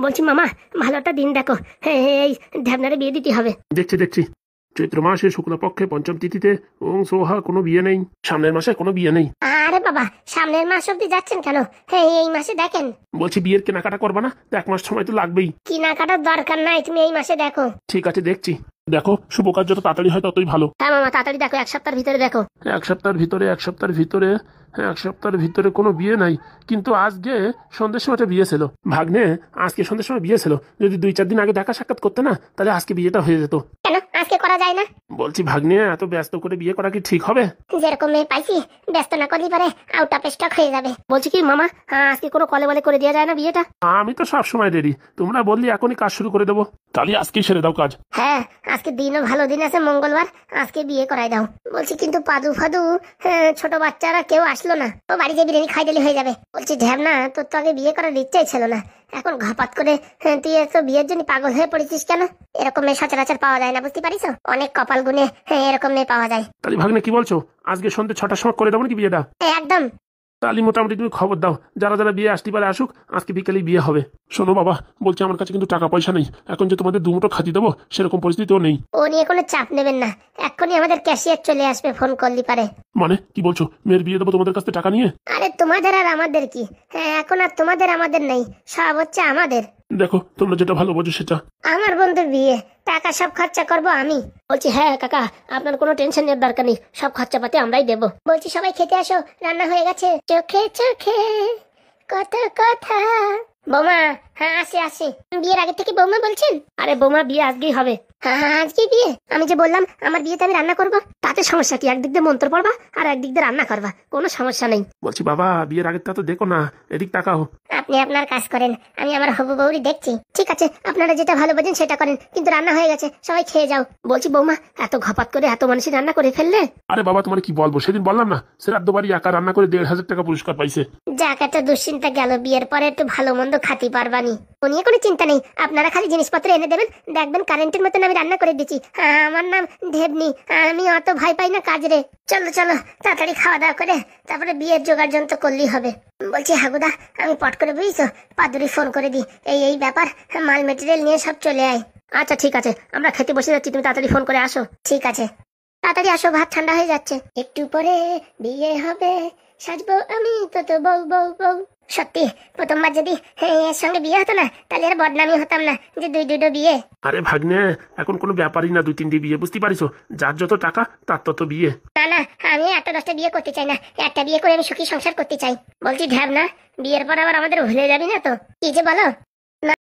বলছি মামা, ভালো একটা দিন দেখো, এই ঢ্যাবনারে বিয়ে দিতে হবে। দেখছি দেখছি, চৈত্র মাসে শুক্লপক্ষে পঞ্চম তিথিতে ওং সোহা কোনো বিয়ে নেই, সামনের মাসে কোনো বিয়ে নেই। আরে বাবা, সামনের মাস অব্দি যাচ্ছেন কেন? এই মাসে দেখেন। বলছি বিয়ের কেনাকাটা করবা না? 1 মাস সময় তো লাগবেই। কেনাকাটার দরকার নাই, তুমি এই মাসে দেখো। ঠিক আছে দেখছি। দেখো শুভ কাজ যত তাড়াতাড়ি হয় ততই ভালো। হ্যাঁ মামা, তাড়াতাড়ি দেখো, 1 সপ্তাহের ভিতরে দেখো। 1 সপ্তাহের ভিতরে কোনো বিয়ে নাই। কিন্তু আজকে সন্ধ্যের সময় একটা বিয়ে ছিল ভাগ্নে, আজকে সন্ধ্যের সময় বিয়ে ছিল। যদি 2-4 দিন আগে দেখা সাক্ষাৎ করতে না, তাহলে আজকে বিয়েটা হয়ে যেত। কেন আজকে করা যায় না? বলছি ভাগ্নে, এত ব্যস্ত করে বিয়ে করা কি ঠিক হবে? যেরকম মেয়ে পাইছি, ব্যস্ত না করলে পারে আউট অফ স্টক হয়ে যাবে। বলছি কি মামা, আজকে কোনো কলে বলে করে দেওয়া যায় না বিয়েটা? আমি তো সব সময় রেডি, তোমরা বললি এখনই কাজ শুরু করে দেবো। তাহলে আজকেই সেরে দাও কাজ। হ্যাঁ, আজকে দিনও ভালো দিন আছে, মঙ্গলবার, আজকে বিয়ে করাই দাও। বলছি কিন্তু পাদু ফাদু, ছোট বাচ্চারা কেউ আসলো না, ও বাড়ি যে বিরিয়ানি খাই দিলে হয়ে যাবে। বলছি ঢ্যাবনা, তোর তো আগে বিয়ে করার ইচ্ছাই ছিল না, এখন ঘপাত করে তুই এত বিয়ের জন্য পাগল হয়ে পড়েছিস কেন? এরকম মেয়ে সচরাচর পাওয়া যায় না, বুঝতে পারিস? অনেক কপাল গুনে এরকম মেয়ে পাওয়া যায়। তাহলে ভাগ্নে কি বলছো, আজকে সন্ধ্যে 6টার সময় করে দেবো নাকি বিয়েটা? একদম। তাহলে মোটামুটি তুমি খবর দাও, যারা যারা বিয়ে আসতে পারে আসুক, আজকে বিকেলেই বিয়ে হবে। শোনো বাবা, বলছি আমার কাছে কিন্তু টাকা পয়সা নেই, এখন যে তোমাদের 2 মুঠো খাতি দেবো সেরকম পরিস্থিতিও নেই। ও নিয়ে কোনো চাপ নেবেন না, এক্ষুনি আমাদের ক্যাশিয়ার চলে আসবে, ফোন করলি পারে। মানে কি বলছো, মেয়ের বিয়ে দেবো তোমাদের কাছ থেকে টাকা নিয়ে? আরে তোমাদের আর আমাদের কি, এখন আর তোমাদের আমাদের নেই, সব হচ্ছে আমাদের। দেখো তোমরা যেটা ভালো বোঝো সেটা। আমার বন্ধুর বিয়ে, টাকা সব খরচা করবো আমি। বলছি হ্যাঁ কাকা, আপনার কোনো টেনশন নেওয়ার দরকার নেই, সব খরচাপাতি আমরাই দেবো। বলছি সবাই খেতে আসো, রান্না হয়ে গেছে। চোখে চোখে কত কথা। বৌমা, হ্যাঁ আসি আসি। বিয়ের আগে থেকে বৌমা বলছেন? আরে বৌমা, বিয়ে আজকেই হবে। হ্যাঁ হ্যাঁ, আজকে বিয়ে। আমি যে বললাম আমার বিয়েতে আমি রান্না করবো, তাতে সমস্যা কি? একদিক দিয়ে মন্ত্র পড়বা আর একদিক দিয়ে রান্না করবা, কোনো সমস্যা নেই। বলছি বাবা, বিয়ের আগের তা তো দেখো না, এদিক তাকাও। আপনি আপনার কাজ করেন, আমি আমার হবু বউরি দেখছি। ঠিক আছে, আপনারা যেটা ভালো বোঝেন সেটা করেন, কিন্তু রান্না হয়ে গেছে, সবাই খেয়ে যাও। বলছি বৌমা, এত ঘপাত করে এত মানুষই রান্না করে ফেললে? আরে বাবা, তোমার কি বলবো, সেদিন বললাম না শ্রাদ্ধ বাড়ি একা রান্না করে 1,500 টাকা পুরস্কার পাইছে। যাক, একটা দুশ্চিন্তা গেল, বিয়ের পরে একটু ভালো মন্দ খাতি পারবানি, ও নিয়ে কোনো চিন্তা নেই। আপনারা খালি জিনিসপত্র এনে দেবেন, দেখবেন কারেন্টের মতন আমি রান্না করে দিচ্ছি। আমার নাম ঢেবনি, আমি অত ভয় পাই না কাজ রে। চলো চলো, তাড়াতাড়ি খাওয়া দাওয়া করে তারপরে বিয়ের জোগাড় যন্ত্র করলেই হবে। বলছি হাগুদা, আমি পট করে বুঝিস পাদুরি ফোন করে দিই, এই ব্যাপার, মাল মেটেরিয়াল নিয়ে সব চলে আয়। আচ্ছা ঠিক আছে, আমরা খেতে বসে যাচ্ছি, তুমি তাড়াতাড়ি ফোন করে আসো। ঠিক আছে, তাড়াতাড়ি আসো, ভাত ঠান্ডা হয়ে যাচ্ছে। একটু পরে বিয়ে হবে, সাজবো আমি তো বউ বউ বউ। সত্যি প্রথমবার যদি এর সঙ্গে বিয়ে হতো না, তাহলে আর বদনামি হতাম না যে 2-2টো বিয়ে। আরে ভাগ্নে, এখন কোনো ব্যাপারই না 2-3টে বিয়ে, বুঝতে পারিস? যার যত টাকা তার তত বিয়ে। না না, আমি 8-10টা বিয়ে করতে চাই না, একটা বিয়ে করে আমি সুখী সংসার করতে চাই। বলছি ঢ্যাব না, বিয়ের পর আবার আমাদের ভুলে যাবি না তো? কি যে বলো।